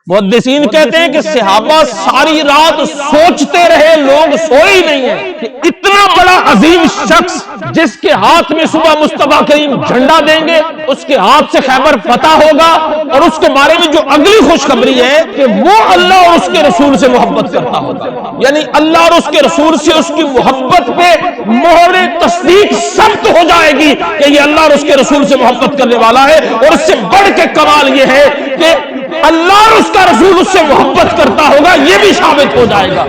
محدثین کہتے ہیں کہ صحابہ ساری رات سوچتے رہے، لوگ سوئے ہی نہیں ہیں کہ اتنا بڑا عظیم شخص جس کے ہاتھ میں صبح مصطفیٰ کریم جھنڈا دیں گے، اس کے ہاتھ سے خیبر فتح ہوگا، اور اس کے بارے میں جو اگلی خوشخبری ہے کہ وہ اللہ اور اس کے رسول سے محبت کرتا ہوگا، یعنی اللہ اور اس کے رسول سے اس کی محبت پہ مہر تصدیق ثبت ہو جائے گی کہ یہ اللہ اور اس کے رسول سے محبت کرنے والا ہے۔ اور اس سے بڑھ کے کمال یہ ہے کہ اللہ اور اس کا رسول اس سے محبت کرتا ہوگا، یہ بھی ثابت ہو جائے گا۔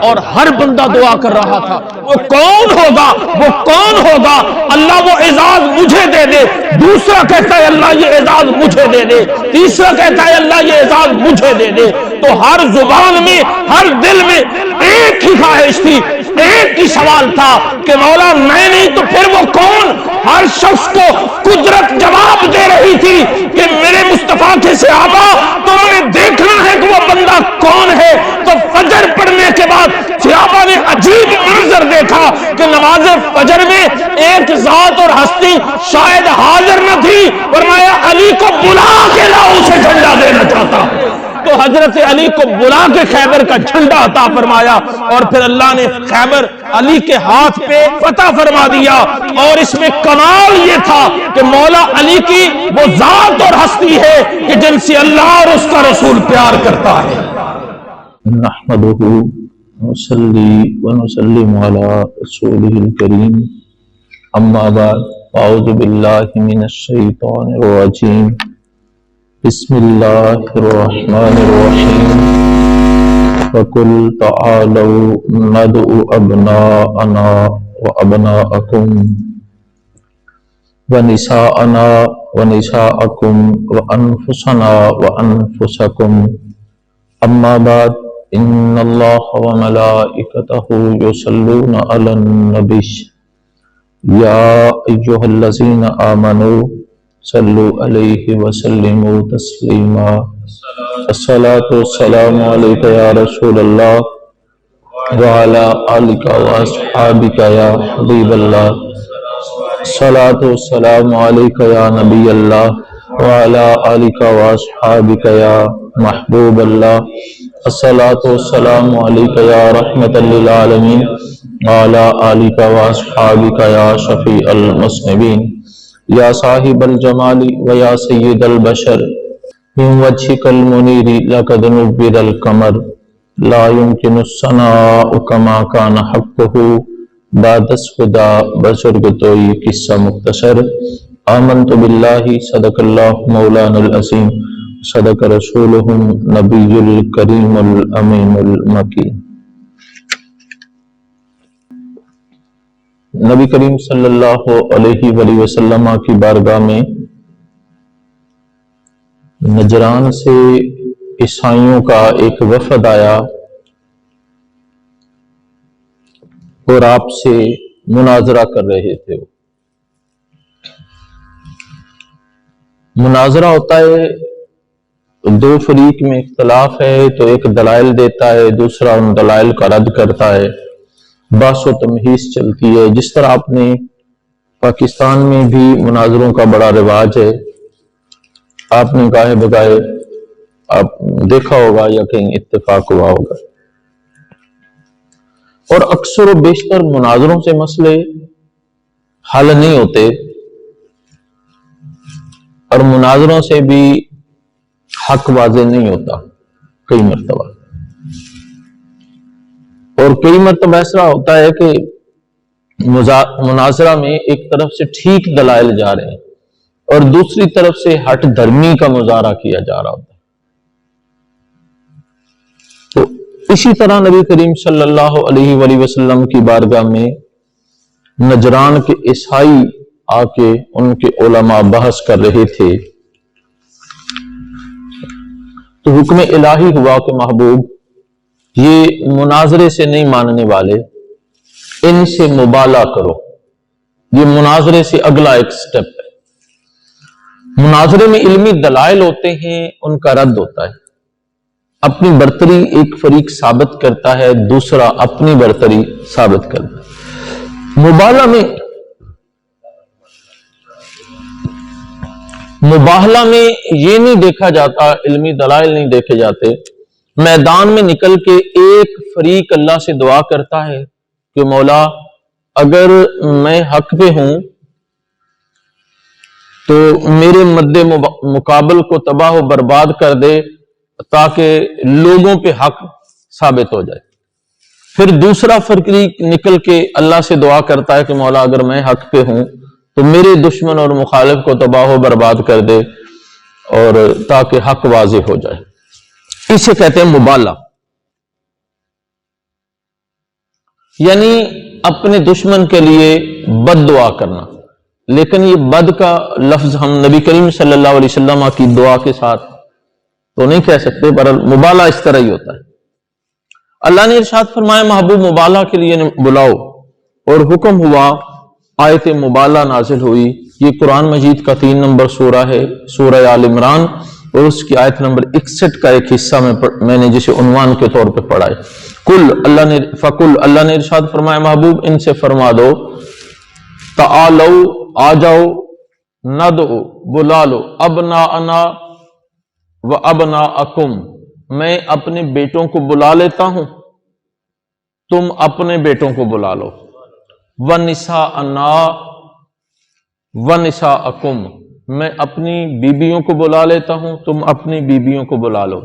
اور ہر بندہ دعا کر رہا تھا وہ کون ہوگا، وہ کون ہوگا، اللہ وہ اعزاز مجھے دے دے۔ دوسرا کہتا ہے اللہ یہ اعزاز مجھے دے دے، تیسرا کہتا ہے اللہ یہ اعزاز مجھے دے دے۔ تو ہر زبان میں، ہر دل میں ایک ہی خواہش تھی، ایک ہی سوال تھا کہ مولا میں نہیں تو پھر وہ کون؟ ہر شخص کو قدرت جواب دے رہی تھی کہ میرے مصطفیٰ کے صحابہ تم نے دیکھنا ہے کہ وہ بندہ کون ہے۔ تو فجر پڑھنے کے بعد صحابہ نے عجیب منظر دیکھا کہ نماز فجر میں ایک ذات اور ہستی شاید حاضر نہ تھی، فرمایا علی کو بلا کے لاؤ، اسے جھنڈا دینا چاہتا ہوں۔ تو حضرت علی کو بلا کے خیبر کا جھنڈا عطا فرمایا، اور پھر اللہ نے خیبر علی کے ہاتھ پہ فتح فرما دیا۔ اور اس میں کمال یہ تھا کہ مولا علی کی وہ ذات اور ہستی ہے کہ جن سے اللہ اور اس کا رسول پیار کرتا ہے۔ نحمدہ ونصلی ونسلم علی رسولہ الکریم، اما بعد، اعوذ باللہ من الشیطان الرجیم، بسم اللہ الرحمن الرحیم، وَقُلْ تَعَالَوْا نَدْعُ أَبْنَاءَنَا وَأَبْنَاءَكُمْ وَنِسَاءَنَا وَنِسَاءَكُمْ وَأَنفُسَنَا وَأَنفُسَكُمْ، أَمَّا بَعْدُ، إِنَّ اللَّهَ وَمَلَائِكَتَهُ يُصَلُّونَ عَلَى النَّبِيِّ يَا أَيُّهَا الَّذِينَ آمَنُوا صلوا علیہ وسلم تسلیما۔ الصلاۃ والسلام علیک یا رسول اللہ وعلی آلک واصحابک یا حبیب اللہ۔ الصلاۃ والسلام علیک یا نبی اللہ وعلی آلک واصحابک یا محبوب اللہ۔ الصلاۃ والسلام علیک یا رحمۃ للعالمین وعلی آلک واصحابک یا شفیع المذنبین۔ یا صاحب الجمال و یا سید البشر، من وجهک المنیر لقد نور القمر، لا يمکن الثناء کما کان حقہ، بعد الہدی بزرگ تو یہ قصہ مختصر۔ آمنت باللہ، صدق اللہ مولانا العظیم، صدق رسولہ النبی الکریم الامین المکین۔ نبی کریم صلی اللہ علیہ وآلہ وسلم کی بارگاہ میں نجران سے عیسائیوں کا ایک وفد آیا اور آپ سے مناظرہ کر رہے تھے۔ مناظرہ ہوتا ہے دو فریق میں اختلاف ہے، تو ایک دلائل دیتا ہے، دوسرا ان دلائل کا رد کرتا ہے، بحث و تمہیز چلتی ہے۔ جس طرح آپ نے پاکستان میں بھی مناظروں کا بڑا رواج ہے، آپ نے گاہے بگاہے آپ دیکھا ہوگا یا کہیں اتفاق ہوا ہوگا، اور اکثر و بیشتر مناظروں سے مسئلے حل نہیں ہوتے، اور مناظروں سے بھی حق واضح نہیں ہوتا کئی مرتبہ۔ اور کئی مرتبہ ایسا ہوتا ہے کہ مناظرہ میں ایک طرف سے ٹھیک دلائل جا رہے ہیں اور دوسری طرف سے ہٹ دھرمی کا مظاہرہ کیا جا رہا ہوتا ہے۔ تو اسی طرح نبی کریم صلی اللہ علیہ وآلہ وسلم کی بارگاہ میں نجران کے عیسائی آ کے ان کے علماء بحث کر رہے تھے، تو حکم الہی ہوا کہ محبوب یہ مناظرے سے نہیں ماننے والے، ان سے مبالغہ کرو۔ یہ مناظرے سے اگلا ایک سٹیپ ہے۔ مناظرے میں علمی دلائل ہوتے ہیں، ان کا رد ہوتا ہے۔ اپنی برتری ایک فریق ثابت کرتا ہے، دوسرا اپنی برتری ثابت کرتا ہے۔ مبالغہ میں مباہلہ میں یہ نہیں دیکھا جاتا، علمی دلائل نہیں دیکھے جاتے، میدان میں نکل کے ایک فریق اللہ سے دعا کرتا ہے کہ مولا اگر میں حق پہ ہوں تو میرے مد مقابل کو تباہ و برباد کر دے تاکہ لوگوں پہ حق ثابت ہو جائے۔ پھر دوسرا فریق نکل کے اللہ سے دعا کرتا ہے کہ مولا اگر میں حق پہ ہوں تو میرے دشمن اور مخالف کو تباہ و برباد کر دے اور تاکہ حق واضح ہو جائے۔ اسے کہتے ہیں مبالہ، یعنی اپنے دشمن کے لیے بد دعا کرنا، لیکن یہ بد کا لفظ ہم نبی کریم صلی اللہ علیہ وسلم کی دعا کے ساتھ تو نہیں کہہ سکتے، پر مبالہ اس طرح ہی ہوتا ہے۔ اللہ نے ارشاد فرمایا محبوب مبالہ کے لیے بلاؤ، اور حکم ہوا، آیت مبالہ نازل ہوئی۔ یہ قرآن مجید کا 3 نمبر سورہ ہے، سورہ آل عمران، اور اس کی آیت نمبر 61 کا ایک حصہ میں نے جسے عنوان کے طور پہ پڑھا ہے۔ فقل اللہ نے ارشاد فرمایا محبوب ان سے فرما دو، تعالو آ جاؤ، ندعو بلا لو، ابناءنا و ابناءکم، میں اپنے بیٹوں کو بلا لیتا ہوں، تم اپنے بیٹوں کو بلا لو، ونساءنا ونساءکم، میں اپنی بیبیوں کو بلا لیتا ہوں، تم اپنی بیبیوں کو بلا لو،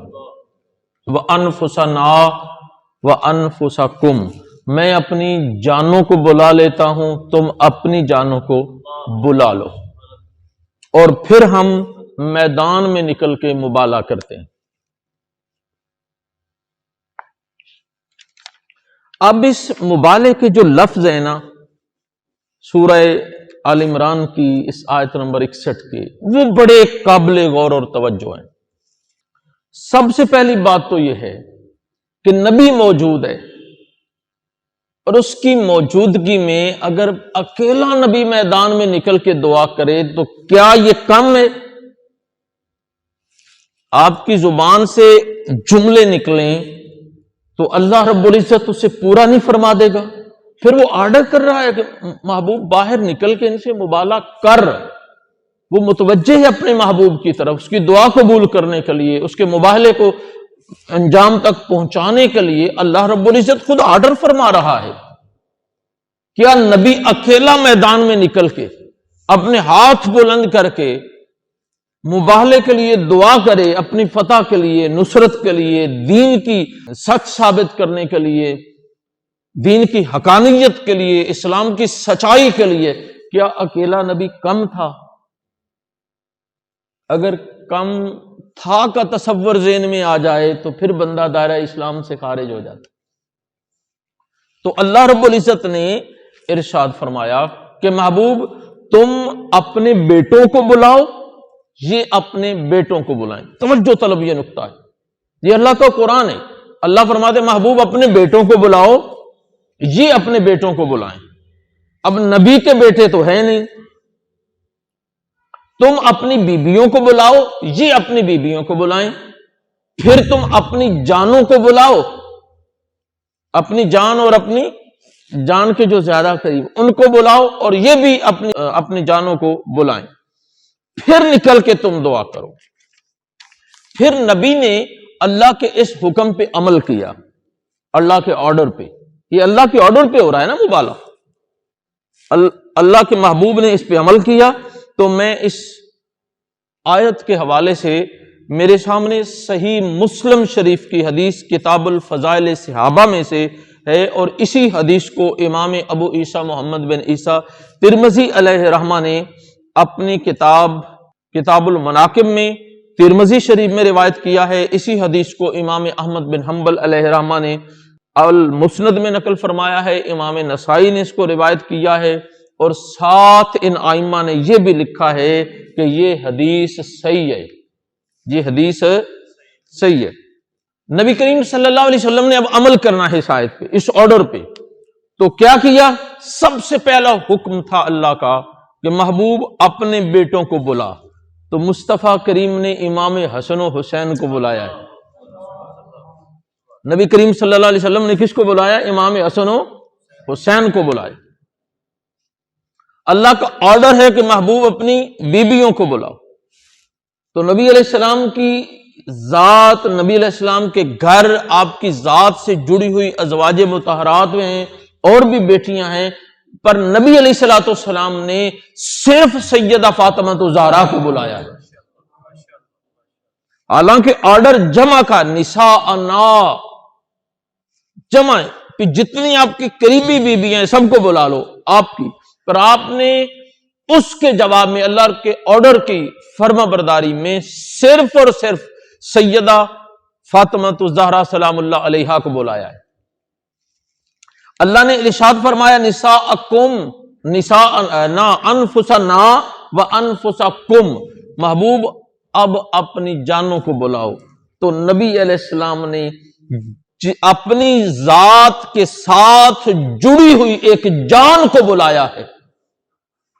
وانفسنا وانفسکم، میں اپنی جانوں کو بلا لیتا ہوں، تم اپنی جانوں کو بلا لو، اور پھر ہم میدان میں نکل کے مبالہ کرتے ہیں۔ اب اس مبالے کے جو لفظ ہیں نا سورہ آل عمران کی اس آیت نمبر 61 کے، وہ بڑے قابل غور اور توجہ ہیں۔ سب سے پہلی بات تو یہ ہے کہ نبی موجود ہے، اور اس کی موجودگی میں اگر اکیلا نبی میدان میں نکل کے دعا کرے تو کیا یہ کم ہے؟ آپ کی زبان سے جملے نکلیں تو اللہ رب العزت اسے پورا نہیں فرما دے گا؟ پھر وہ آرڈر کر رہا ہے کہ محبوب باہر نکل کے ان سے مبالہ کر، وہ متوجہ ہے اپنے محبوب کی طرف، اس کی دعا قبول کرنے کے لیے، اس کے مباہلے کو انجام تک پہنچانے کے لیے اللہ رب العزت خود آرڈر فرما رہا ہے۔ کیا نبی اکیلا میدان میں نکل کے اپنے ہاتھ بلند کر کے مباہلے کے لیے دعا کرے، اپنی فتح کے لیے، نصرت کے لیے، دین کی سچ ثابت کرنے کے لیے، دین کی حقانیت کے لیے، اسلام کی سچائی کے لیے، کیا اکیلا نبی کم تھا؟ اگر کم تھا کا تصور ذہن میں آ جائے تو پھر بندہ دائرہ اسلام سے خارج ہو جاتا۔ تو اللہ رب العزت نے ارشاد فرمایا کہ محبوب تم اپنے بیٹوں کو بلاؤ، یہ اپنے بیٹوں کو بلائیں۔ توجہ طلب یہ نقطہ ہے، یہ اللہ کا قرآن ہے۔ اللہ فرماتے محبوب اپنے بیٹوں کو بلاؤ، یہ اپنے بیٹوں کو بلائیں۔ اب نبی کے بیٹے تو ہے نہیں، تم اپنی بیبیوں کو بلاؤ، یہ اپنی بیبیوں کو بلائیں۔ پھر تم اپنی جانوں کو بلاؤ، اپنی جان اور اپنی جان کے جو زیادہ قریب ان کو بلاؤ، اور یہ بھی اپنی جانوں کو بلائیں۔ پھر نکل کے تم دعا کرو۔ پھر نبی نے اللہ کے اس حکم پہ عمل کیا، اللہ کے آرڈر پہ۔ یہ اللہ کے آرڈر پہ ہو رہا ہے نا مبالہ، اللہ کے محبوب نے اس پہ عمل کیا۔ تو میں اس آیت کے حوالے سے میرے سامنے صحیح مسلم شریف کی حدیث کتاب الفضائل صحابہ میں سے ہے، اور اسی حدیث کو امام ابو عیسیٰ محمد بن عیسیٰ ترمذی علیہ رحمہ نے اپنی کتاب المناقب میں ترمذی شریف میں روایت کیا ہے۔ اسی حدیث کو امام احمد بن حنبل علیہ رحمہ نے المسند میں نقل فرمایا ہے، امام نسائی نے اس کو روایت کیا ہے، اور ساتھ ان ائمہ نے یہ بھی لکھا ہے کہ یہ حدیث صحیح ہے، یہ حدیث صحیح ہے۔ نبی کریم صلی اللہ علیہ وسلم نے اب عمل کرنا ہے اس آیت پہ، اس آرڈر پہ۔ تو کیا کیا؟ سب سے پہلا حکم تھا اللہ کا کہ محبوب اپنے بیٹوں کو بلا۔ تو مصطفیٰ کریم نے امام حسن و حسین کو بلایا ہے۔ نبی کریم صلی اللہ علیہ وسلم نے کس کو بلایا؟ امام حسن و حسین کو بلایا۔ اللہ کا آرڈر ہے کہ محبوب اپنی بیبیوں کو بلاؤ۔ تو نبی علیہ السلام کی ذات، نبی علیہ السلام کے گھر، آپ کی ذات سے جڑی ہوئی ازواج مطہرات میں ہیں، اور بھی بیٹیاں ہیں، پر نبی علیہ الصلوۃ والسلام نے صرف سیدہ فاطمہ الزہرا کو بلایا ہے، حالانکہ آرڈر جمع کا، نساءنا جمع ہے کہ جتنی آپ کی قریبی بیوی ہیں سب کو بلا لو آپ کی، پر آپ نے اس کے جواب میں اللہ کے آرڈر کی فرما برداری میں صرف اور صرف سیدہ فاطمہ الزہرا سلام اللہ علیہا کو بلایا ہے۔ اللہ نے ارشاد فرمایا نساءکم، نساءنا انفسنا وانفسکم، محبوب اب اپنی جانوں کو بلاؤ۔ تو نبی علیہ السلام نے اپنی ذات کے ساتھ جڑی ہوئی ایک جان کو بلایا ہے،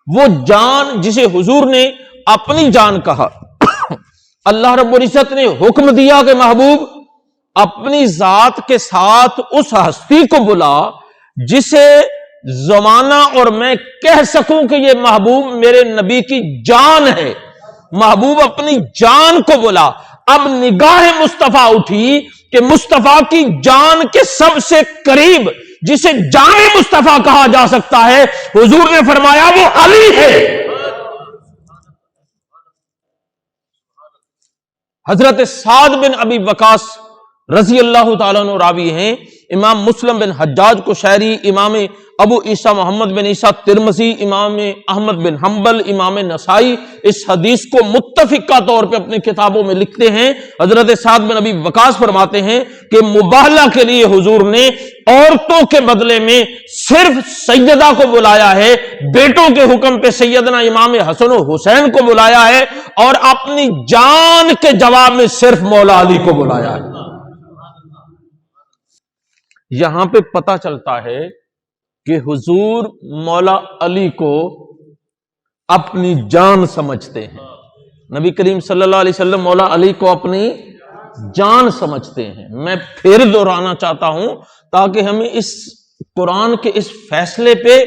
وہ جان جسے حضور نے اپنی جان کہا۔ اللہ رب العزت نے حکم دیا کہ محبوب اپنی ذات کے ساتھ اس ہستی کو بلا جسے زمانہ اور میں کہہ سکوں کہ یہ محبوب میرے نبی کی جان ہے۔ محبوب اپنی جان کو بلا۔ اب نگاہ مصطفیٰ اٹھی کہ مصطفیٰ کی جان کے سب سے قریب جسے جان مصطفیٰ کہا جا سکتا ہے، حضور نے فرمایا وہ علی ہے۔ حضرت سعد بن ابی وقاص رضی اللہ تعالیٰ عنہ راوی ہیں، امام مسلم بن حجاج قشیری، امام ابو عیسیٰ محمد بن عیسیٰ ترمذی، امام احمد بن حنبل، امام نسائی اس حدیث کو متفقہ طور پہ اپنی کتابوں میں لکھتے ہیں۔ حضرت سعد بن ابی وقاص فرماتے ہیں کہ مباہلہ کے لیے حضور نے عورتوں کے بدلے میں صرف سیدہ کو بلایا ہے، بیٹوں کے حکم پہ سیدنا امام حسن و حسین کو بلایا ہے، اور اپنی جان کے جواب میں صرف مولا علی کو بلایا ہے۔ یہاں پہ پتہ چلتا ہے کہ حضور مولا علی کو اپنی جان سمجھتے ہیں۔ نبی کریم صلی اللہ علیہ وسلم مولا علی کو اپنی جان سمجھتے ہیں۔ میں پھر دہرانا چاہتا ہوں تاکہ ہمیں اس قرآن کے اس فیصلے پہ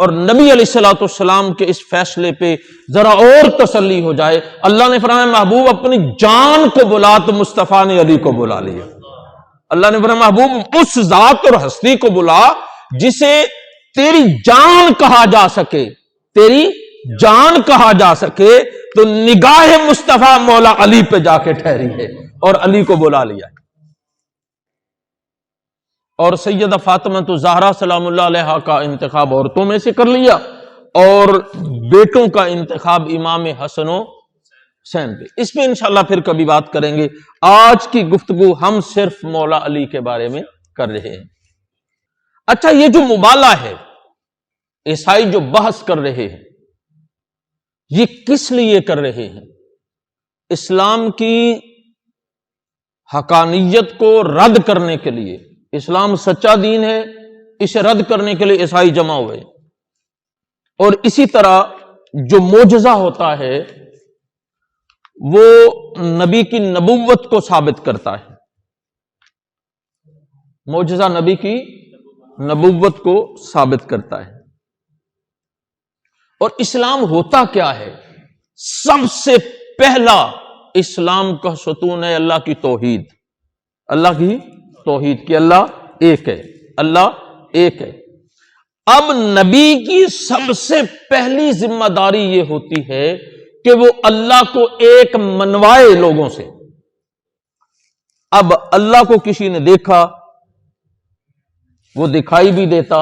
اور نبی علیہ الصلوۃ والسلام کے اس فیصلے پہ ذرا اور تسلی ہو جائے۔ اللہ نے فرمایا محبوب اپنی جان کو بلا، تو مصطفیٰ نے علی کو بلا لیا۔ اللہ نے فرمایا محبوب اس ذات اور ہستی کو بلا جسے تیری جان کہا جا سکے، تیری جان کہا جا سکے، تو نگاہ مصطفیٰ مولا علی پہ جا کے ٹھہری ہے اور علی کو بلا لیا۔ اور سیدہ فاطمہ الزہرا سلام اللہ علیہا کا انتخاب عورتوں میں سے کر لیا، اور بیٹوں کا انتخاب امام حسن و حسین پہ۔ اس پہ انشاءاللہ پھر کبھی بات کریں گے۔ آج کی گفتگو ہم صرف مولا علی کے بارے میں کر رہے ہیں۔ اچھا، یہ جو مبالغہ ہے، عیسائی جو بحث کر رہے ہیں، یہ کس لیے کر رہے ہیں؟ اسلام کی حقانیت کو رد کرنے کے لیے۔ اسلام سچا دین ہے، اسے رد کرنے کے لیے عیسائی جمع ہوئے۔ اور اسی طرح جو معجزہ ہوتا ہے وہ نبی کی نبوت کو ثابت کرتا ہے۔ معجزہ نبی کی نبوت کو ثابت کرتا ہے۔ اور اسلام ہوتا کیا ہے؟ سب سے پہلا اسلام کا ستون ہے اللہ کی توحید، اللہ کی توحید کہ اللہ ایک ہے، اللہ ایک ہے۔ اب نبی کی سب سے پہلی ذمہ داری یہ ہوتی ہے کہ وہ اللہ کو ایک منوائے لوگوں سے۔ اب اللہ کو کسی نے دیکھا، وہ دکھائی بھی دیتا،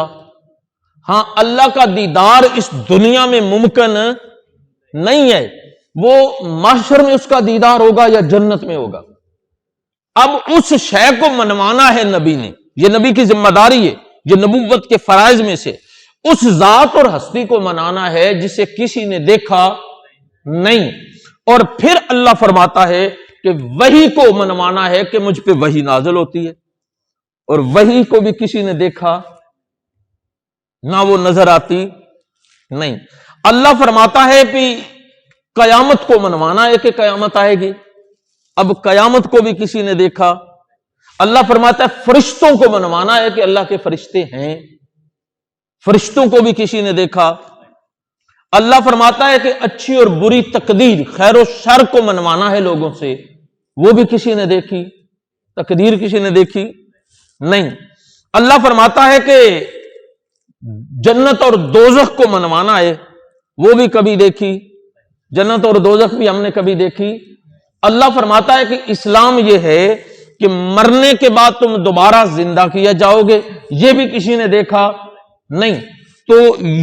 ہاں اللہ کا دیدار اس دنیا میں ممکن نہیں ہے، وہ محشر میں اس کا دیدار ہوگا یا جنت میں ہوگا۔ اب اس شے کو منوانا ہے نبی نے، یہ نبی کی ذمہ داری ہے، یہ نبوت کے فرائض میں سے اس ذات اور ہستی کو منانا ہے جسے کسی نے دیکھا نہیں۔ اور پھر اللہ فرماتا ہے کہ وحی کو منوانا ہے کہ مجھ پہ وحی نازل ہوتی ہے، اور وحی کو بھی کسی نے دیکھا نہ، وہ نظر آتی نہیں۔ اللہ فرماتا ہے کہ قیامت کو منوانا ہے کہ قیامت آئے گی، اب قیامت کو بھی کسی نے دیکھا۔ اللہ فرماتا ہے فرشتوں کو منوانا ہے کہ اللہ کے فرشتے ہیں، فرشتوں کو بھی کسی نے دیکھا۔ اللہ فرماتا ہے کہ اچھی اور بری تقدیر، خیر و شر کو منوانا ہے لوگوں سے، وہ بھی کسی نے دیکھی؟ تقدیر کسی نے دیکھی؟ نہیں۔ اللہ فرماتا ہے کہ جنت اور دوزخ کو منوانا ہے، وہ بھی کبھی دیکھی؟ جنت اور دوزخ بھی ہم نے کبھی دیکھی؟ اللہ فرماتا ہے کہ اسلام یہ ہے کہ مرنے کے بعد تم دوبارہ زندہ کیا جاؤ گے، یہ بھی کسی نے دیکھا؟ نہیں۔ تو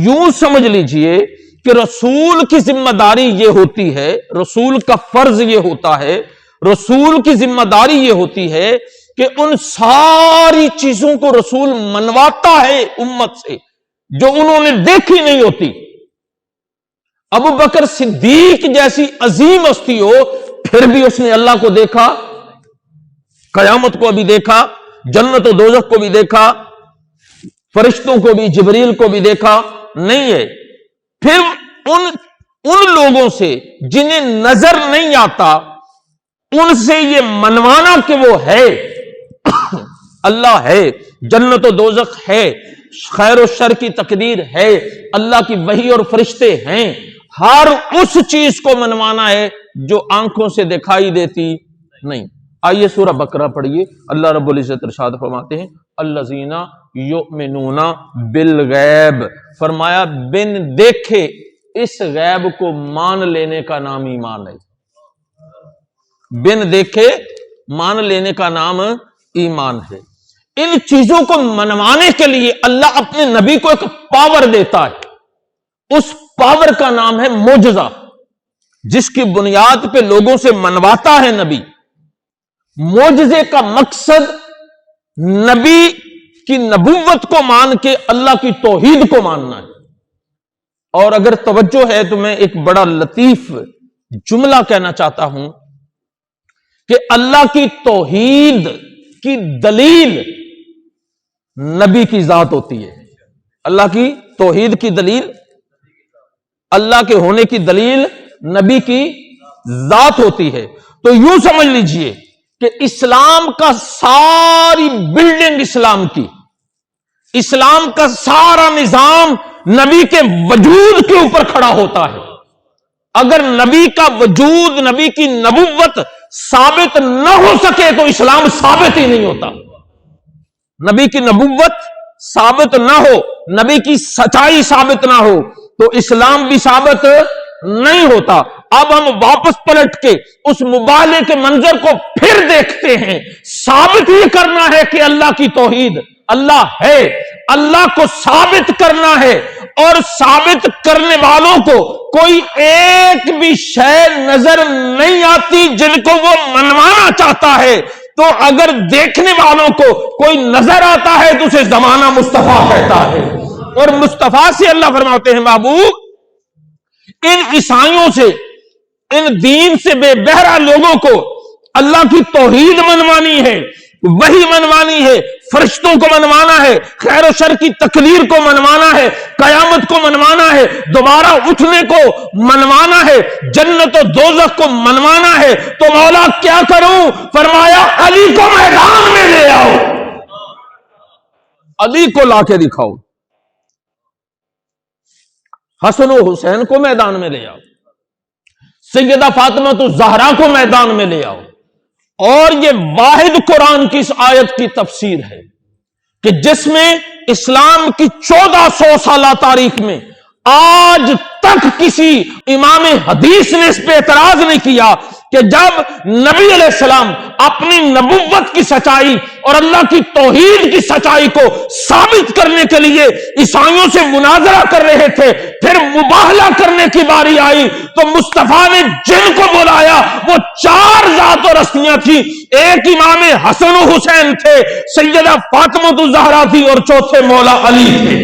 یوں سمجھ لیجئے کہ رسول کی ذمہ داری یہ ہوتی ہے، رسول کا فرض یہ ہوتا ہے، رسول کی ذمہ داری یہ ہوتی ہے کہ ان ساری چیزوں کو رسول منواتا ہے امت سے جو انہوں نے دیکھی نہیں ہوتی۔ ابو بکر صدیق جیسی عظیم ہستی ہو، پھر بھی اس نے اللہ کو دیکھا، قیامت کو بھی دیکھا، جنت و دوزخ کو بھی دیکھا، فرشتوں کو بھی، جبریل کو بھی دیکھا نہیں ہے۔ پھر ان لوگوں سے جنہیں نظر نہیں آتا، ان سے یہ منوانا کہ وہ ہے، اللہ ہے، جنت و دوزخ ہے، خیر و شر کی تقدیر ہے، اللہ کی وحی اور فرشتے ہیں، ہر اس چیز کو منوانا ہے جو آنکھوں سے دکھائی دیتی نہیں۔ آئیے سورہ بقرہ پڑھیے، اللہ رب العزت ارشاد فرماتے ہیں الذین یؤمنون بالغیب، فرمایا بن دیکھے اس غیب کو مان لینے کا نام ایمان ہے۔ بن دیکھے مان لینے کا نام ایمان ہے۔ ان چیزوں کو منوانے کے لیے اللہ اپنے نبی کو ایک پاور دیتا ہے، اس پاور کا نام ہے معجزہ، جس کی بنیاد پہ لوگوں سے منواتا ہے نبی۔ معجزے کا مقصد نبی کی نبوت کو مان کے اللہ کی توحید کو ماننا ہے۔ اور اگر توجہ ہے تو میں ایک بڑا لطیف جملہ کہنا چاہتا ہوں کہ اللہ کی توحید کی دلیل نبی کی ذات ہوتی ہے۔ اللہ کی توحید کی دلیل، اللہ کے ہونے کی دلیل نبی کی ذات ہوتی ہے۔ تو یوں سمجھ لیجئے کہ اسلام کا ساری بلڈنگ اسلام کا سارا نظام نبی کے وجود کے اوپر کھڑا ہوتا ہے۔ اگر نبی کا وجود، نبی کی نبوت ثابت نہ ہو سکے تو اسلام ثابت ہی نہیں ہوتا۔ نبی کی نبوت ثابت نہ ہو، نبی کی سچائی ثابت نہ ہو تو اسلام بھی ثابت نہیں ہوتا۔ اب ہم واپس پلٹ کے اس مبالغے کے منظر کو پھر دیکھتے ہیں۔ ثابت یہ کرنا ہے کہ اللہ کی توحید، اللہ ہے، اللہ کو ثابت کرنا ہے، اور ثابت کرنے والوں کو کوئی ایک بھی شے نظر نہیں آتی جن کو وہ منوانا چاہتا ہے۔ تو اگر دیکھنے والوں کو کوئی نظر آتا ہے تو اسے زمانہ مصطفیٰ کہتا ہے، اور مصطفیٰ سے اللہ فرماتے ہیں محبوب ان عیسائیوں سے، ان دین سے بے بہرا لوگوں کو اللہ کی توحید منوانی ہے، وحی منوانی ہے، فرشتوں کو منوانا ہے، خیر و شر کی تقدیر کو منوانا ہے، قیامت کو منوانا ہے، دوبارہ اٹھنے کو منوانا ہے، جنت و دوزخ کو منوانا ہے۔ تو مولا کیا کروں؟ فرمایا علی کو میدان میں لے آؤ، علی کو لا کے دکھاؤ، حسن و حسین کو میدان میں لے آؤ، سیدہ فاطمہ الزہرا کو میدان میں لے آؤ۔ اور یہ واحد قرآن کی اس آیت کی تفسیر ہے کہ جس میں اسلام کی 1400 سالہ تاریخ میں آج تک کسی امام حدیث نے اس پہ اعتراض نہیں کیا کہ جب نبی علیہ السلام اپنی نبوت کی سچائی اور اللہ کی توحید کی سچائی کو ثابت کرنے کے لیے عیسائیوں سے مناظرہ کر رہے تھے، پھر مباہلہ کرنے کی باری آئی تو مصطفیٰ نے جن کو بلایا وہ 4 ذات اور ہستیاں تھی۔ ایک امام حسن و حسین تھے، سیدہ فاطمہ الزہرا تھی، اور چوتھے مولا علی تھے۔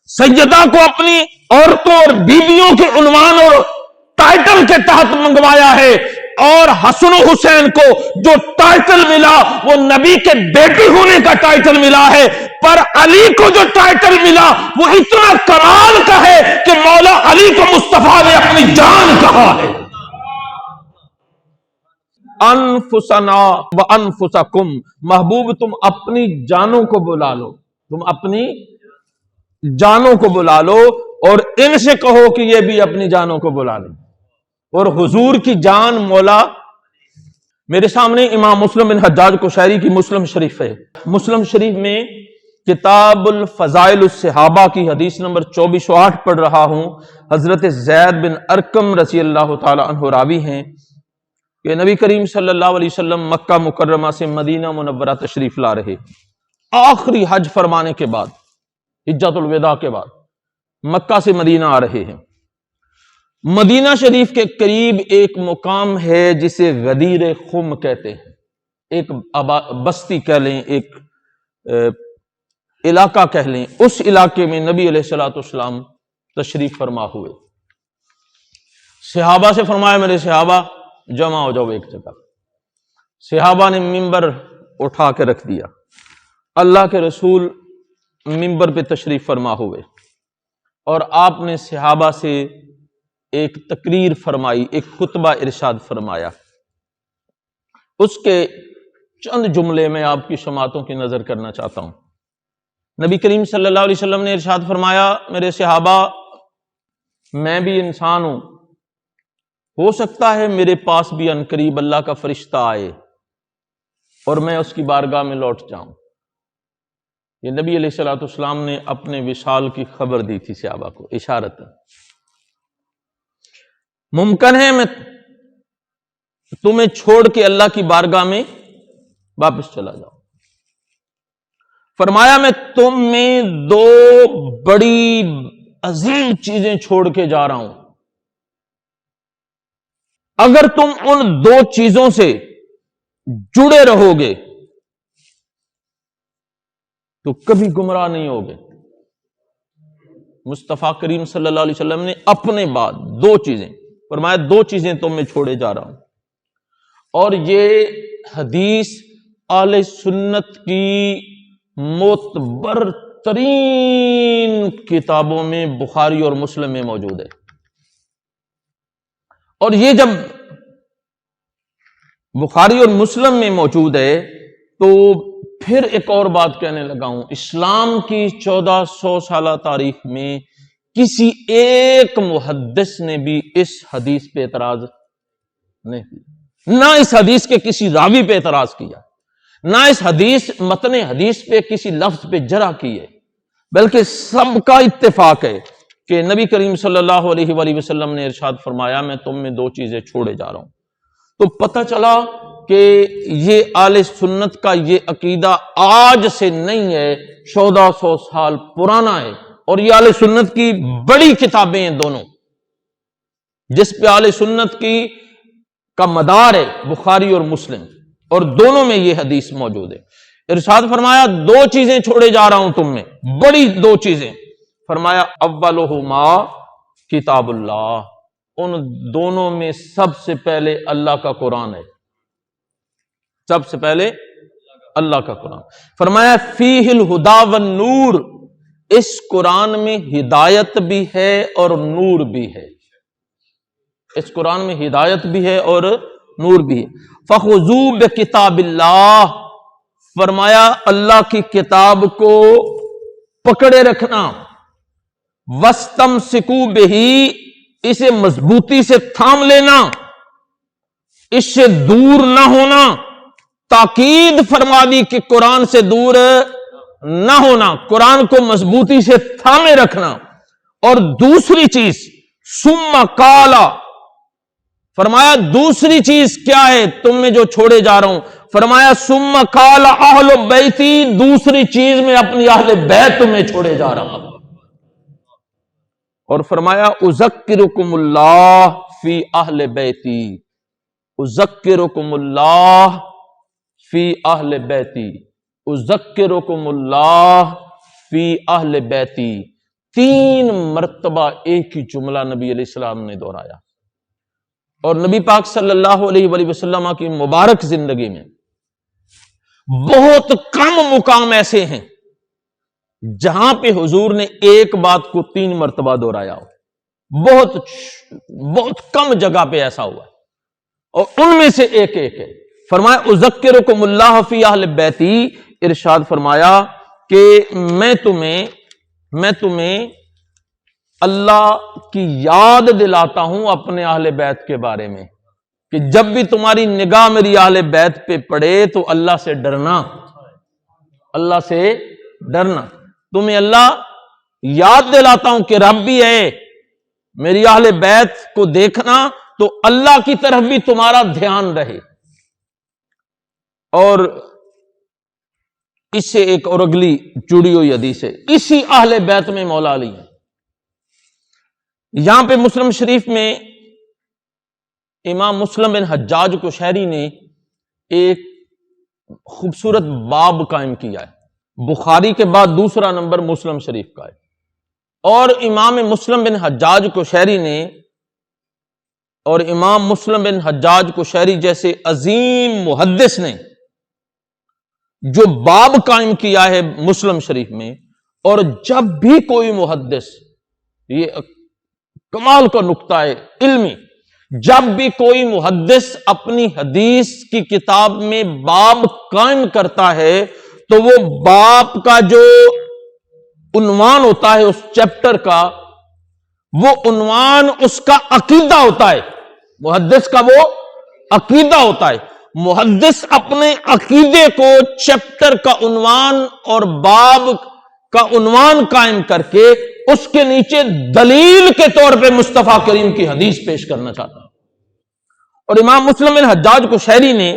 سیدہ کو اپنی عورتوں اور بیویوں کے عنوان اور ٹائٹل کے تحت منگوایا ہے، اور حسن و حسین کو جو ٹائٹل ملا وہ نبی کے بیٹے ہونے کا ٹائٹل ملا ہے، پر علی کو جو ٹائٹل ملا وہ اتنا کمال کا ہے کہ مولا علی کو مصطفیٰ نے اپنی جان کہا ہے۔ انفسنا وانفسکم، محبوب تم اپنی جانوں کو بلا لو، تم اپنی جانوں کو بلا لو، اور ان سے کہو کہ یہ بھی اپنی جانوں کو بلا لیں۔ اور حضور کی جان مولا، میرے سامنے امام مسلم بن حجاج قشیری کی مسلم شریف ہے، مسلم شریف میں کتاب الفضائل الصحابہ کی حدیث نمبر 2408 پڑھ رہا ہوں۔ حضرت زید بن ارقم رضی اللہ تعالی عنہ راوی ہیں کہ نبی کریم صلی اللہ علیہ وسلم مکہ مکرمہ سے مدینہ منورہ تشریف لا رہے، آخری حج فرمانے کے بعد، حجۃ الوداع کے بعد مکہ سے مدینہ آ رہے ہیں۔ مدینہ شریف کے قریب ایک مقام ہے جسے غدیر خم کہتے ہیں، ایک بستی کہہ لیں، ایک علاقہ کہہ لیں۔ اس علاقے میں نبی علیہ الصلوۃ والسلام تشریف فرما ہوئے۔ صحابہ سے فرمایا میرے صحابہ جمع ہو جاؤ ایک جگہ۔ صحابہ نے ممبر اٹھا کے رکھ دیا، اللہ کے رسول ممبر پہ تشریف فرما ہوئے، اور آپ نے صحابہ سے ایک تقریر فرمائی، ایک خطبہ ارشاد فرمایا۔ اس کے چند جملے میں آپ کی سماعتوں کی نظر کرنا چاہتا ہوں۔ نبی کریم صلی اللہ علیہ وسلم نے ارشاد فرمایا، میرے صحابہ میں بھی انسان ہوں، ہو سکتا ہے میرے پاس بھی عنقریب اللہ کا فرشتہ آئے اور میں اس کی بارگاہ میں لوٹ جاؤں۔ یہ نبی علیہ الصلوۃ والسلام نے اپنے وصال کی خبر دی تھی صحابہ کو اشارت۔ ممکن ہے میں تمہیں چھوڑ کے اللہ کی بارگاہ میں واپس چلا جاؤں۔ فرمایا میں تم میں دو بڑی عظیم چیزیں چھوڑ کے جا رہا ہوں، اگر تم ان دو چیزوں سے جڑے رہو گے تو کبھی گمراہ نہیں ہوگے۔ مصطفیٰ کریم صلی اللہ علیہ وسلم نے اپنے بعد دو چیزیں فرمایا، دو چیزیں تم میں چھوڑے جا رہا ہوں۔ اور یہ حدیث اہل سنت کی معتبر ترین کتابوں میں بخاری اور مسلم میں موجود ہے۔ اور یہ جب بخاری اور مسلم میں موجود ہے تو پھر ایک اور بات کہنے لگا ہوں، اسلام کی 1400 سالہ تاریخ میں کسی ایک محدث نے بھی اس حدیث پہ اعتراض نہیں کیا، نہ اس حدیث کے کسی راوی پہ اعتراض کیا، نہ اس حدیث متن حدیث پہ کسی لفظ پہ جرح کی ہے، بلکہ سب کا اتفاق ہے کہ نبی کریم صلی اللہ علیہ وآلہ وسلم نے ارشاد فرمایا میں تم میں دو چیزیں چھوڑے جا رہا ہوں۔ تو پتہ چلا کہ یہ اہل سنت کا یہ عقیدہ آج سے نہیں ہے، 1400 سال پرانا ہے، اور یہ اہل سنت کی بڑی کتابیں ہیں دونوں، جس پہ اہل سنت کا مدار ہے، بخاری اور مسلم، اور دونوں میں یہ حدیث موجود ہے۔ ارشاد فرمایا دو چیزیں چھوڑے جا رہا ہوں تم میں، بڑی دو چیزیں۔ فرمایا اولہما کتاب اللہ، ان دونوں میں سب سے پہلے اللہ کا قرآن ہے، سب سے پہلے اللہ کا قرآن۔ فرمایا فیہ الہدی والنور، اس قرآن میں ہدایت بھی ہے اور نور بھی ہے، اس قرآن میں ہدایت بھی ہے اور نور بھی ہے۔ فخذوا بکتاب اللہ، فرمایا اللہ کی کتاب کو پکڑے رکھنا، واستمسکوا بہ، اسے مضبوطی سے تھام لینا، اس سے دور نہ ہونا۔ تاکید فرما دی کہ قرآن سے دور نہ ہونا، قرآن کو مضبوطی سے تھامے رکھنا۔ اور دوسری چیز ثم قال، فرمایا دوسری چیز کیا ہے تم میں جو چھوڑے جا رہا ہوں؟ فرمایا ثم قال اہل بیتی، دوسری چیز میں اپنی اہل بیت تمہیں چھوڑے جا رہا ہوں۔ اور فرمایا اذکرکم اللہ فی اہل بیتی، اذکرکم اللہ فی اہل بیتی، اذکرکم اللہ فی اہل بیتی، 3 مرتبہ ایک ہی جملہ نبی علیہ السلام نے دہرایا۔ اور نبی پاک صلی اللہ علیہ وآلہ وسلم کی مبارک زندگی میں بہت کم مقام ایسے ہیں جہاں پہ حضور نے ایک بات کو 3 مرتبہ دہرایا ہو، بہت کم جگہ پہ ایسا ہوا، اور ان میں سے ایک ہے۔ فرمایا اذکرکم اللہ فی اہل بیتی، ارشاد فرمایا کہ میں تمہیں اللہ کی یاد دلاتا ہوں اپنے اہل بیت کے بارے میں کہ جب بھی تمہاری نگاہ میری اہل بیت پہ پڑے تو اللہ سے ڈرنا، اللہ سے ڈرنا۔ تمہیں اللہ یاد دلاتا ہوں کہ رب بھی ہے، میری اہل بیت کو دیکھنا تو اللہ کی طرف بھی تمہارا دھیان رہے۔ اور اس سے ایک اور اگلی جڑی ہوئی حدیث ہے، اسی اہل بیت میں مولا علی ہے۔ یہاں پہ مسلم شریف میں امام مسلم بن حجاج قشیری نے ایک خوبصورت باب قائم کیا ہے، بخاری کے بعد دوسرا نمبر مسلم شریف کا ہے، اور امام مسلم بن حجاج قشیری نے اور امام مسلم بن حجاج قشیری جیسے عظیم محدث نے جو باب قائم کیا ہے مسلم شریف میں، اور جب بھی کوئی محدث، یہ کمال کا نقطہ ہے علمی، جب بھی کوئی محدث اپنی حدیث کی کتاب میں باب قائم کرتا ہے تو وہ باب کا جو عنوان ہوتا ہے اس چیپٹر کا، وہ عنوان اس کا عقیدہ ہوتا ہے، محدث کا وہ عقیدہ ہوتا ہے۔ محدث اپنے عقیدے کو چیپٹر کا عنوان اور باب کا عنوان قائم کر کے اس کے نیچے دلیل کے طور پہ مصطفیٰ کریم کی حدیث پیش کرنا چاہتا ہے۔ اور امام مسلم بن حجاج قشیری نے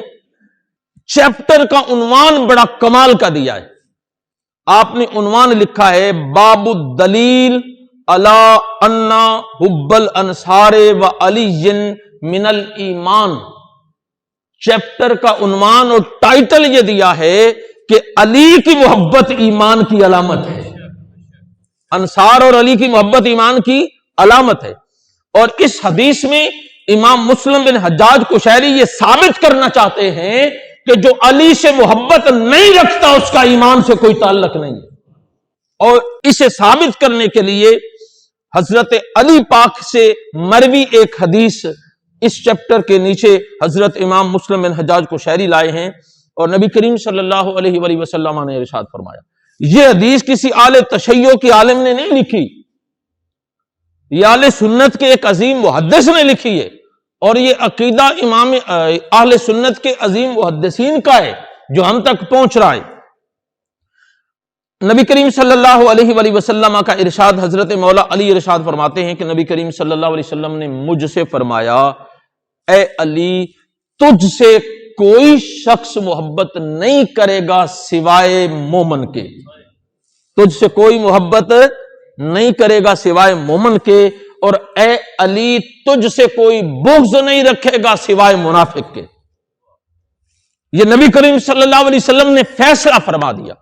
چیپٹر کا عنوان بڑا کمال کا دیا ہے۔ آپ نے عنوان لکھا ہے باب الدلیل علی ان حب الانصار و علی من الایمان۔ چیپٹر کا عنوان اور ٹائٹل یہ دیا ہے کہ علی کی محبت ایمان کی علامت ہے، انصار اور علی کی محبت ایمان کی علامت ہے۔ اور اس حدیث میں امام مسلم بن حجاج قشیری یہ ثابت کرنا چاہتے ہیں کہ جو علی سے محبت نہیں رکھتا اس کا ایمان سے کوئی تعلق نہیں ہے۔ اور اسے ثابت کرنے کے لیے حضرت علی پاک سے مروی ایک حدیث اس چیپٹر کے نیچے حضرت امام مسلم بن حجاج قشیری لائے ہیں، اور نبی کریم صلی اللہ علیہ وآلہ وسلم نے ارشاد فرمایا، یہ حدیث کسی اہل تشیع کے عالم نے نہیں لکھی، یہ اہل سنت کے ایک عظیم محدث نے لکھی ہے، اور یہ عقیدہ امام اہل سنت کے عظیم محدثین کا ہے جو ہم تک پہنچ رہا ہے۔ نبی کریم صلی اللہ علیہ وآلہ وسلم کا ارشاد، حضرت مولا علی ارشاد فرماتے ہیں کہ نبی کریم صلی اللہ علیہ وسلم نے مجھ سے فرمایا، اے علی، تجھ سے کوئی شخص محبت نہیں کرے گا سوائے مومن کے، تجھ سے کوئی محبت نہیں کرے گا سوائے مومن کے، اور اے علی، تجھ سے کوئی بغض نہیں رکھے گا سوائے منافق کے۔ یہ نبی کریم صلی اللہ علیہ وسلم نے فیصلہ فرما دیا،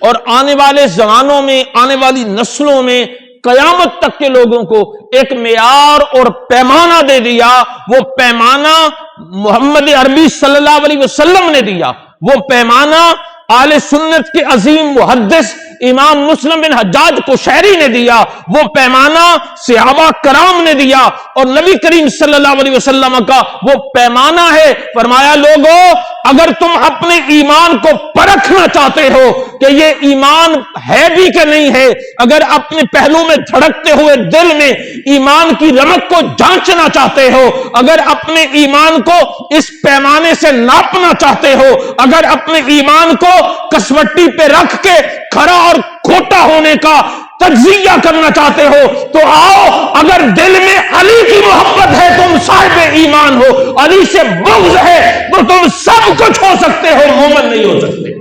اور آنے والے زمانوں میں، آنے والی نسلوں میں، قیامت تک کے لوگوں کو ایک معیار اور پیمانہ دے دیا۔ وہ پیمانہ محمد عربی صلی اللہ علیہ وسلم نے دیا، وہ پیمانہ اہل سنت کے عظیم محدث امام مسلم بن حجاج قشیری نے دیا، وہ پیمانہ صحابہ کرام نے دیا، اور نبی کریم صلی اللہ علیہ وسلم کا وہ پیمانہ ہے۔ فرمایا، لوگوں، اگر تم اپنے ایمان کو پرکھنا چاہتے ہو کہ یہ ایمان ہے بھی کہ نہیں ہے، اگر اپنے پہلو میں دھڑکتے ہوئے دل میں ایمان کی رمق کو جانچنا چاہتے ہو، اگر اپنے ایمان کو اس پیمانے سے ناپنا چاہتے ہو، اگر اپنے ایمان کو کسوٹی پہ رکھ کے کھڑا اور کھوٹا ہونے کا تجزیہ کرنا چاہتے ہو، تو آؤ، اگر دل میں علی کی محبت ہے تم صاحب ایمان ہو، علی سے بغض ہے تو تم سب کچھ ہو سکتے ہو، مومن نہیں ہو سکتے۔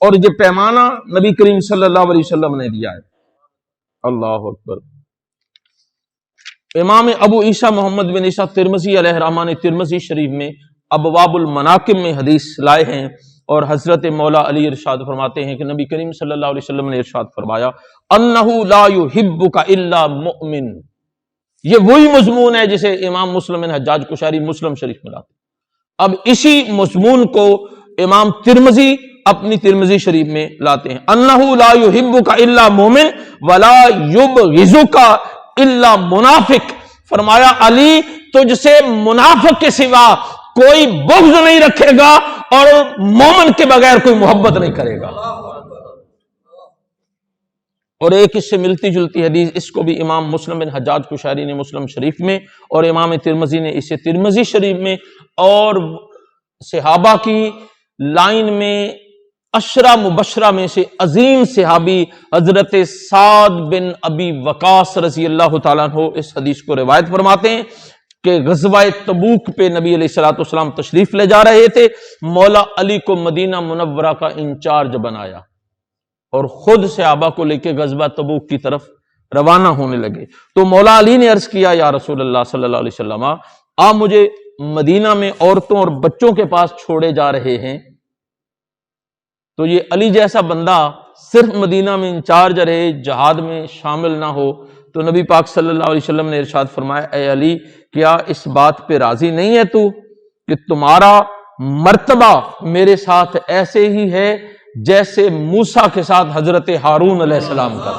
اور یہ پیمانہ نبی کریم صلی اللہ علیہ وسلم نے دیا ہے۔ اللہ اکبر۔ امام ابو عیسیٰ محمد بن عیسیٰ ترمذی علیہ رحمہ نے ترمذی شریف میں ابواب المناقب میں حدیث لائے ہیں، اور حضرت مولا علی ارشاد فرماتے ہیں کہ نبی کریم صلی اللہ علیہ وسلم نے ارشاد فرمایا، انہ لا یحبک الا مؤمن۔ یہ وہی مضمون ہے جسے امام مسلم بن حجاج قشیری مسلم شریف میں لاتے۔ اب اسی مضمون کو امام ترمذی اپنی ترمذی شریف میں لاتے ہیں، انہ لا یحبک الا مؤمن ولا یبغضک الا منافق۔ فرمایا، علی، تجھ سے منافق کے سوا کوئی بغض نہیں رکھے گا اور مومن کے بغیر کوئی محبت نہیں کرے گا۔ اور ایک اس سے ملتی جلتی حدیث، اس کو بھی امام مسلم بن حجاج قشیری نے مسلم شریف میں اور امام ترمذی نے اسے ترمذی شریف میں، اور صحابہ کی لائن میں 10 مبشرہ میں سے عظیم صحابی حضرت سعد بن ابی وقاص رضی اللہ تعالیٰ عنہ اس حدیث کو روایت فرماتے ہیں کہ غزوہ تبوک پہ نبی علیہ الصلوۃ والسلام تشریف لے جا رہے تھے، مولا علی کو مدینہ منورہ کا انچارج بنایا اور خود صحابہ کو لے کے غزوہ تبوک کی طرف روانہ ہونے لگے۔ تو مولا علی نے عرض کیا، یا رسول اللہ صلی اللہ علیہ وسلم، آپ مجھے مدینہ میں عورتوں اور بچوں کے پاس چھوڑے جا رہے ہیں، تو یہ علی جیسا بندہ صرف مدینہ میں انچارج رہے، جہاد میں شامل نہ ہو، تو نبی پاک صلی اللہ علیہ وسلم نے ارشاد فرمایا، اے علی کیا اس بات پہ راضی نہیں ہے تو کہ تمہارا مرتبہ میرے ساتھ ایسے ہی ہے جیسے موسیٰ کے ساتھ حضرت ہارون علیہ السلام کا؟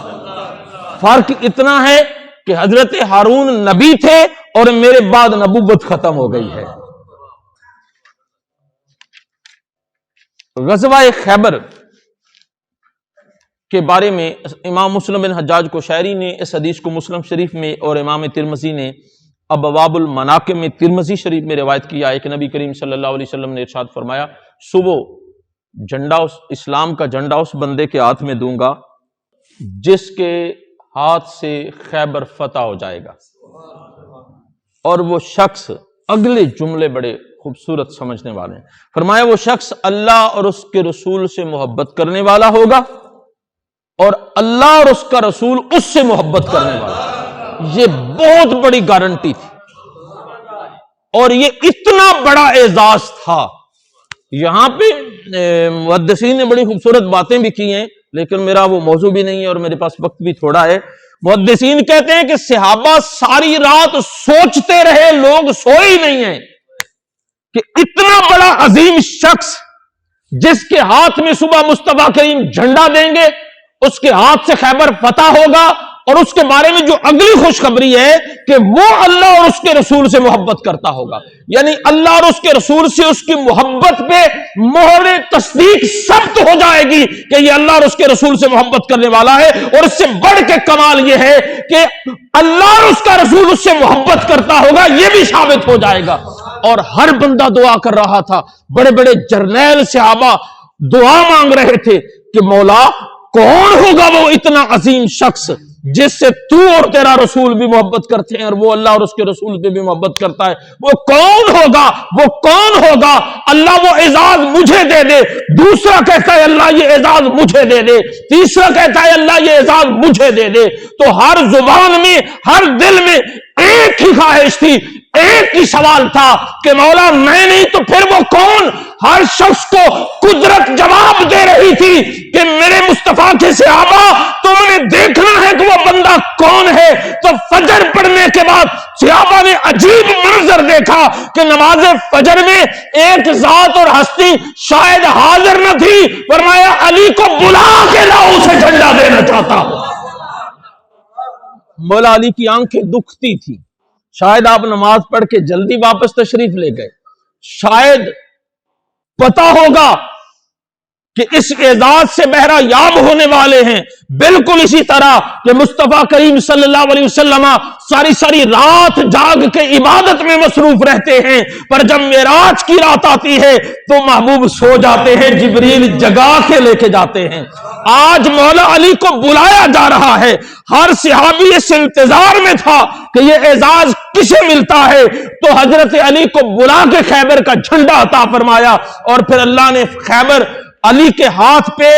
فرق اتنا ہے کہ حضرت ہارون نبی تھے اور میرے بعد نبوت ختم ہو گئی ہے۔ غزوہ خیبر کے بارے میں امام مسلم بن حجاج قشیری نے اس حدیث کو مسلم شریف میں اور امام ترمذی نے ابواب المناقب میں ترمذی شریف میں روایت کیا ہے کہ نبی کریم صلی اللہ علیہ وسلم نے ارشاد فرمایا، صبح جھنڈا اسلام کا جھنڈا اس بندے کے ہاتھ میں دوں گا جس کے ہاتھ سے خیبر فتح ہو جائے گا۔ اور وہ شخص، اگلے جملے بڑے خوبصورت سمجھنے والے ہیں، فرمایا وہ شخص اللہ اور اس کے رسول سے محبت کرنے والا ہوگا اور اللہ اور اس کا رسول اس سے محبت کرنے والا۔ یہ بہت بڑی گارنٹی تھی اور یہ اتنا بڑا اعزاز تھا۔ یہاں پہ محدثین نے بڑی خوبصورت باتیں بھی کی ہیں، لیکن میرا وہ موضوع بھی نہیں ہے اور میرے پاس وقت بھی تھوڑا ہے۔ محدثین کہتے ہیں کہ صحابہ ساری رات سوچتے رہے، لوگ سوئے ہی نہیں ہیں کہ اتنا بڑا عظیم شخص جس کے ہاتھ میں صبح مصطفیٰ کریم جھنڈا دیں گے، اس کے ہاتھ سے خیبر فتح ہوگا، اور اس کے بارے میں جو اگلی خوشخبری ہے کہ وہ اللہ اور اس کے رسول سے محبت کرتا ہوگا، یعنی اللہ اور اس کے رسول سے اس کی محبت پہ مہر تصدیق ثبت ہو جائے گی کہ یہ اللہ اور اس کے رسول سے محبت کرنے والا ہے۔ اور اس سے بڑھ کے کمال یہ ہے کہ اللہ اور اس کا رسول اس سے محبت کرتا ہوگا، یہ بھی ثابت ہو جائے گا۔ اور ہر بندہ دعا کر رہا تھا، بڑے بڑے جرنیل صحابہ دعا مانگ رہے تھے کہ مولا کون ہوگا وہ اتنا عظیم شخص جس سے تو اور تیرا رسول بھی محبت کرتے ہیں اور وہ اللہ اور اس کے رسول پہ بھی محبت کرتا ہے، وہ کون ہوگا، وہ کون ہوگا؟ اللہ وہ اعزاز مجھے دے دے۔ دوسرا کہتا ہے اللہ یہ اعزاز مجھے دے دے، تیسرا کہتا ہے اللہ یہ اعزاز مجھے دے دے۔ تو ہر زبان میں، ہر دل میں ایک ہی خواہش تھی، ایک ہی سوال تھا کہ مولا میں نہیں تو پھر وہ کون؟ ہر شخص کو قدرت جواب دے رہی تھی کہ میرے مصطفیٰ کے صحابہ تم نے دیکھنا ہے کہ وہ بندہ کون ہے۔ تو فجر پڑھنے کے بعد صحابہ نے عجیب منظر دیکھا کہ نماز فجر میں ایک ذات اور ہستی شاید حاضر نہ تھی، فرمایا علی کو بلا کے لاؤ، اسے جھنڈا دینا چاہتا ہوں۔ مولا علی کی آنکھیں دکھتی تھی، شاید آپ نماز پڑھ کے جلدی واپس تشریف لے گئے، شاید پتا ہوگا کہ اس اعزاز سے بہرہ یاب ہونے والے ہیں۔ بالکل اسی طرح کہ مصطفیٰ کریم صلی اللہ علیہ وسلم ساری رات جاگ کے عبادت میں مصروف رہتے ہیں، پر جب معراج کی رات آتی ہے تو محبوب سو جاتے ہیں، جبریل جگا کے لے کے جاتے ہیں۔ آج مولا علی کو بلایا جا رہا ہے، ہر صحابی اس انتظار میں تھا کہ یہ اعزاز کسے ملتا ہے، تو حضرت علی کو بلا کے خیبر کا جھنڈا عطا فرمایا اور پھر اللہ نے خیبر علی کے ہاتھ پہ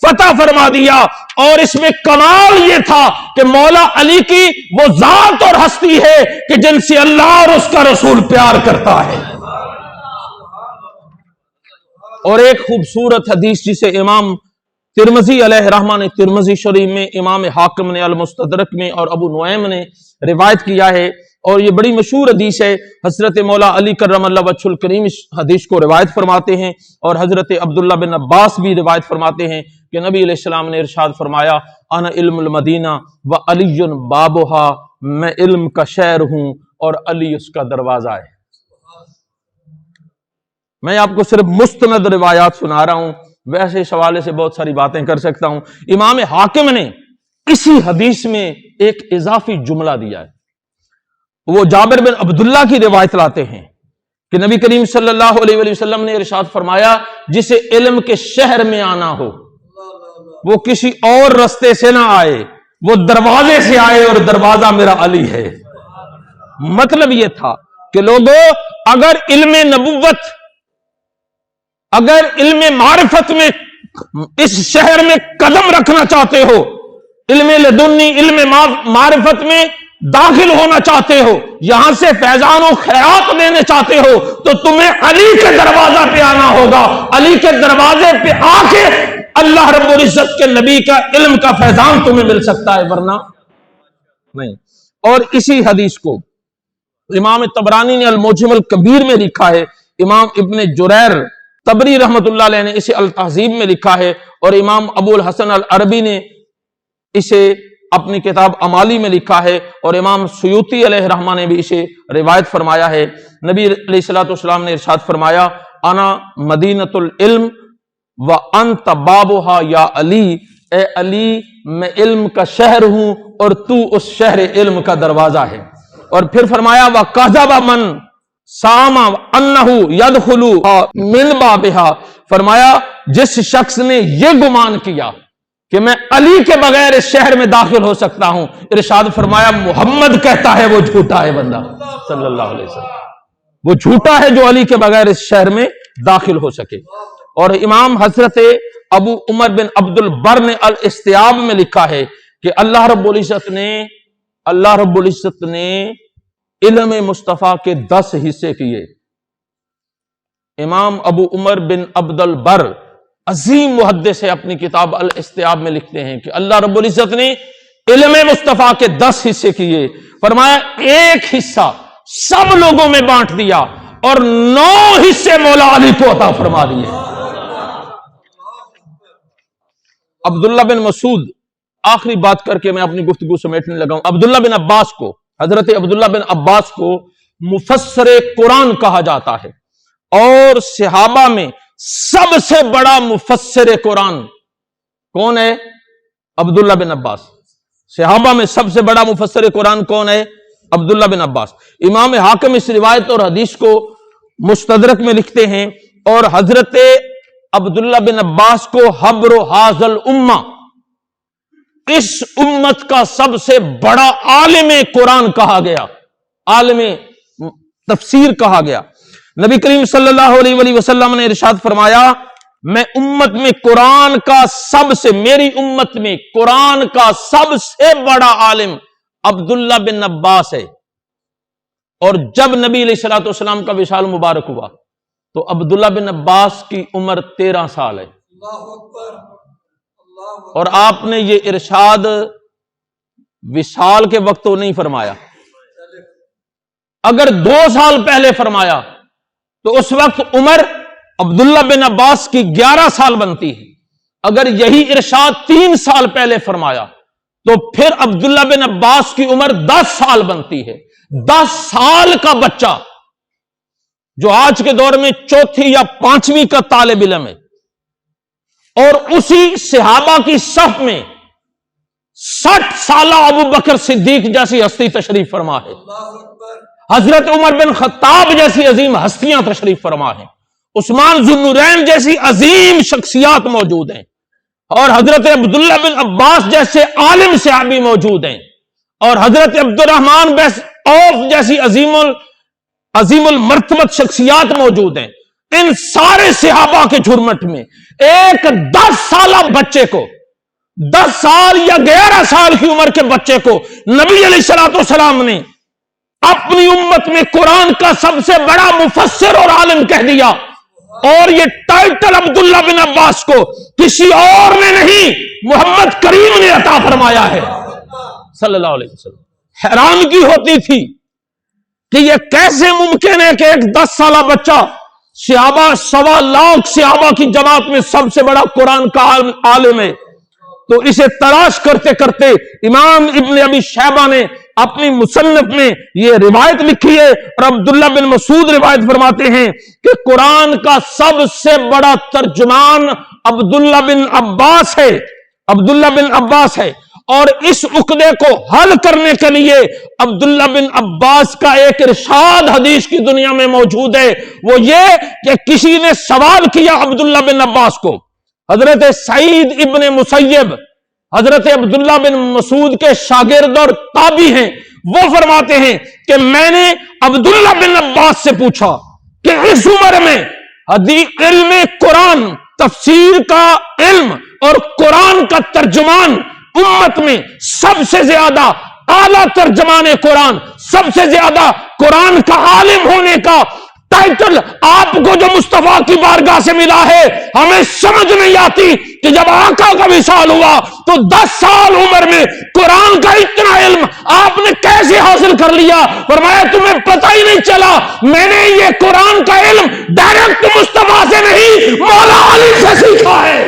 فتح فرما دیا۔ اور اس میں کمال یہ تھا کہ مولا علی کی وہ ذات اور ہستی ہے کہ جن سے اللہ اور اس کا رسول پیار کرتا ہے۔ اور ایک خوبصورت حدیث جسے امام ترمذی علیہ رحمہ نے ترمذی شریف میں، امام حاکم نے المستدرک میں اور ابو نعیم نے روایت کیا ہے، اور یہ بڑی مشہور حدیث ہے۔ حضرت مولا علی کرم اللہ وجہ الکریم اس حدیث کو روایت فرماتے ہیں، اور حضرت عبداللہ بن عباس بھی روایت فرماتے ہیں کہ نبی علیہ السلام نے ارشاد فرمایا، انا علم المدینہ و علی بابہا، میں علم کا شہر ہوں اور علی اس کا دروازہ ہے۔ میں آپ کو صرف مستند روایات سنا رہا ہوں، ویسے اس حوالے سے بہت ساری باتیں کر سکتا ہوں۔ امام حاکم نے اسی حدیث میں ایک اضافی جملہ دیا ہے. وہ جابر بن عبداللہ کی روایت لاتے ہیں کہ نبی کریم صلی اللہ علیہ وآلہ وسلم نے ارشاد فرمایا جسے علم کے شہر میں آنا ہو وہ کسی اور رستے سے نہ آئے، وہ دروازے سے آئے اور دروازہ میرا علی ہے. مطلب یہ تھا کہ لوگوں اگر علم نبوت، اگر علم معرفت میں اس شہر میں قدم رکھنا چاہتے ہو، علم لدنی علم معرفت میں داخل ہونا چاہتے ہو، یہاں سے فیضان و خیرات لینے چاہتے ہو، تو تمہیں علی کے دروازہ پہ آنا ہوگا. علی کے دروازے پہ آ کے اللہ رب العزت کے نبی کا علم کا فیضان تمہیں مل سکتا ہے، ورنہ نہیں. اور اسی حدیث کو امام طبرانی نے المعجم الکبیر میں لکھا ہے، امام ابن جریر طبری رحمت اللہ علیہ نے اسے التہذیب میں لکھا ہے، اور امام ابو الحسن العربی نے اسے اپنی کتاب امالی میں لکھا ہے، اور امام سیوطی علیہ رحمہ نے بھی اسے روایت فرمایا ہے. نبی علیہ الصلوۃ والسلام نے ارشاد فرمایا انا مدینۃ العلم وانت بابھا یا علی، اے علی میں علم کا شہر ہوں اور تو اس شہر علم کا دروازہ ہے. اور پھر فرمایا وَكَذَبَ مَنْ سَامَ أَنَّهُ يَدْخُلُ مِنْ بَابِهَا، فرمایا جس شخص نے یہ گمان کیا کہ میں علی کے بغیر اس شہر میں داخل ہو سکتا ہوں، ارشاد فرمایا محمد کہتا ہے وہ جھوٹا ہے بندہ صلی اللہ علیہ وسلم، وہ جھوٹا ہے جو علی کے بغیر اس شہر میں داخل ہو سکے. اور امام حضرت ابو عمر بن عبد البر نے الاستیاب میں لکھا ہے کہ اللہ رب العزت نے علم مصطفیٰ کے 10 حصے کیے. امام ابو عمر بن عبد البر عظیم محدث ہے، اپنی کتاب الاستیاب میں لکھتے ہیں کہ اللہ رب العزت نے علم مصطفیٰ کے 10 حصے کیے. فرمایا ایک حصہ سب لوگوں میں بانٹ دیا اور 9 حصے مولا علی کو عطا فرما دیے. عبداللہ بن مسعود، آخری بات کر کے میں اپنی گفتگو سمیٹنے لگا ہوں. عبداللہ بن عباس کو، حضرت عبداللہ بن عباس کو مفسر قرآن کہا جاتا ہے، اور صحابہ میں سب سے بڑا مفسر قرآن کون ہے؟ عبداللہ بن عباس. صحابہ میں سب سے بڑا مفسر قرآن کون ہے؟ عبداللہ بن عباس. امام حاکم اس روایت اور حدیث کو مستدرک میں لکھتے ہیں، اور حضرت عبداللہ بن عباس کو حبر حاضل الامہ، اس امت کا سب سے بڑا عالم قرآن کہا گیا، عالم تفسیر کہا گیا. نبی کریم صلی اللہ علیہ وآلہ وسلم نے ارشاد فرمایا میں امت میں قرآن کا میری امت میں قرآن کا سب سے بڑا عالم عبداللہ بن عباس ہے. اور جب نبی علیہ الصلوۃ والسلام کا وصال مبارک ہوا تو عبداللہ بن عباس کی عمر 13 سال ہے. اور آپ نے یہ ارشاد وصال کے وقت تو نہیں فرمایا، اگر 2 سال پہلے فرمایا تو اس وقت عمر عبداللہ بن عباس کی 11 سال بنتی ہے. اگر یہی ارشاد 3 سال پہلے فرمایا تو پھر عبداللہ بن عباس کی عمر 10 سال بنتی ہے. 10 سال کا بچہ جو آج کے دور میں 4تھی یا 5ویں کا طالب علم ہے، اور اسی صحابہ کی صف میں 60 سالہ ابو بکر صدیق جیسی ہستی تشریف فرما ہے، حضرت عمر بن خطاب جیسی عظیم ہستیاں تشریف فرما ہیں، عثمان ذو النورین جیسی عظیم شخصیات موجود ہیں، اور حضرت عبداللہ بن عباس جیسے عالم صحابی موجود ہیں، اور حضرت عبد الرحمن بن عوف جیسی عظیم المرتبت شخصیات موجود ہیں. ان سارے صحابہ کے جھرمٹ میں ایک 10 سالہ بچے کو، 10 سال یا 11 سال کی عمر کے بچے کو نبی علیہ الصلوۃ والسلام نے اپنی امت میں قرآن کا سب سے بڑا مفسر اور عالم کہہ دیا. اور یہ ٹائٹل عبداللہ بن عباس کو کسی اور نے نہیں، محمد کریم نے عطا فرمایا ہے صلی اللہ علیہ وسلم. حیرانگی ہوتی تھی کہ یہ کیسے ممکن ہے کہ ایک 10 سالہ بچہ صحابہ 1.25 لاکھ صحابہ کی جماعت میں سب سے بڑا قرآن کا عالم ہے. تو اسے تلاش کرتے کرتے امام ابن ابی شیبہ نے اپنی مصنف میں یہ روایت لکھی ہے، اور عبداللہ بن مسعود روایت فرماتے ہیں کہ قرآن کا سب سے بڑا ترجمان عبداللہ بن عباس ہے، عبداللہ بن عباس ہے. اور اس عقدے کو حل کرنے کے لیے عبداللہ بن عباس کا ایک ارشاد حدیث کی دنیا میں موجود ہے، وہ یہ کہ کسی نے سوال کیا عبداللہ بن عباس کو، حضرت سعید ابن مسیب حضرت عبداللہ بن مسعود کے شاگرد اور تابعی ہیں، وہ فرماتے ہیں کہ میں نے عبداللہ بن عباس سے پوچھا کہ اس عمر میں علم قرآن، تفسیر کا علم اور قرآن کا ترجمان امت میں سب سے زیادہ اعلیٰ ترجمان قرآن، سب سے زیادہ قرآن کا عالم ہونے کا ٹائٹل آپ کو جو مصطفیٰ کی بارگاہ سے ملا ہے، ہمیں سمجھ نہیں آتی کہ جب آقا کا وصال ہوا تو 10 سال عمر میں قرآن کا اتنا علم آپ نے کیسے حاصل کر لیا؟ فرمایا تمہیں پتہ ہی نہیں چلا، میں نے یہ قرآن کا علم ڈائریکٹ مصطفیٰ سے نہیں مولا علی سے سیکھا ہے۔